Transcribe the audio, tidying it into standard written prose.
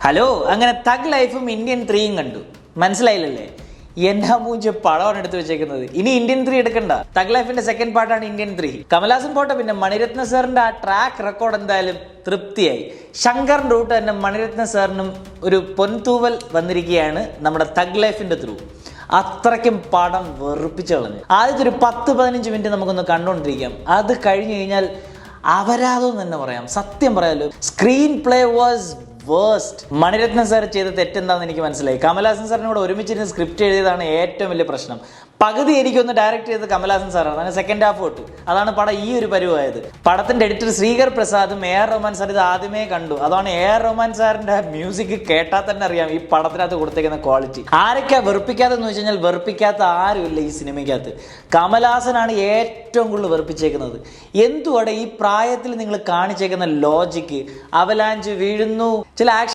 Hello, അങ്ങനെ thug ലൈഫും Indian 3യും കണ്ടു. മനസ്സിലായില്ലല്ലേ? എന്നാ മൂഞ്ച പടമാണ് എടുത്തു വെച്ചേക്കുന്നത്. ഇനി ഇന്ത്യൻ 3 എടുക്കണ്ട. തഗ് ലൈഫിന്റെ സെക്കൻഡ് പാർട്ടാണ് ഇന്ത്യൻ 3. കമലഹാസൻ പോട്ടെ, പിന്നെ മണിരത്ന സാറിന്റെ ആ ട്രാക്ക് റെക്കോർഡ് എന്തായാലും തൃപ്തിയായി. ശങ്കറിന്റെ റൂട്ട് തന്നെ മണിരത്ന സാറിനും ഒരു പൊൻതൂവൽ വന്നിരിക്കുകയാണ് നമ്മുടെ തഗ് ലൈഫിന്റെ ത്രൂ. അത്രയ്ക്കും പടം വെറുപ്പിച്ചു കളഞ്ഞു. ആദ്യത്തെ ഒരു 10-15 മിനിറ്റ് നമുക്കൊന്ന് കണ്ടുകൊണ്ടിരിക്കാം. അത് കഴിഞ്ഞു കഴിഞ്ഞാൽ അപരാധം തന്നെ പറയാം. സത്യം പറയാലോ, screen play was waste. Mani Ratnam sir ചെയ്ത തെറ്റെന്താണെന്ന് എനിക്ക് മനസ്സിലായി. കമലഹാസൻ സാറിനോട് ഒരുമിച്ചിരുന്ന് സ്ക്രിപ്റ്റ് എഴുതിയതാണ് ഏറ്റവും വലിയ പ്രശ്നം. പകുതി എനിക്കൊന്ന് ഡയറക്റ്റ് ചെയ്തത് കമലഹാസൻ സാറാണ്. അങ്ങനെ സെക്കൻഡ് ഹാഫ് തൊട്ട് അതാണ് പടം ഈ ഒരു പരുവായത്. പടത്തിന്റെ എഡിറ്റർ ശ്രീകർ പ്രസാദും AR റഹ്മാൻ സാർ ഇത് ആദ്യമേ കണ്ടു. അതാണ് AR റഹ്മാൻ സാറിന്റെ മ്യൂസിക് കേട്ടാൽ തന്നെ അറിയാം ഈ പടത്തിനകത്ത് കൊടുത്തേക്കുന്ന ക്വാളിറ്റി. ആരൊക്കെ വെറുപ്പിക്കാത്തെന്ന് വെച്ച് കഴിഞ്ഞാൽ വെറുപ്പിക്കാത്ത ആരുമില്ല ഈ സിനിമയ്ക്കകത്ത്. കമലഹാസനാണ് ഏറ്റവും കൂടുതൽ വെറുപ്പിച്ചേക്കുന്നത്. എന്തുവാടെ ഈ പ്രായത്തിൽ നിങ്ങൾ കാണിച്ചേക്കുന്ന ലോജിക്ക്? അവലാഞ്ച് വീഴുന്നു, ചില ആക്ഷൻ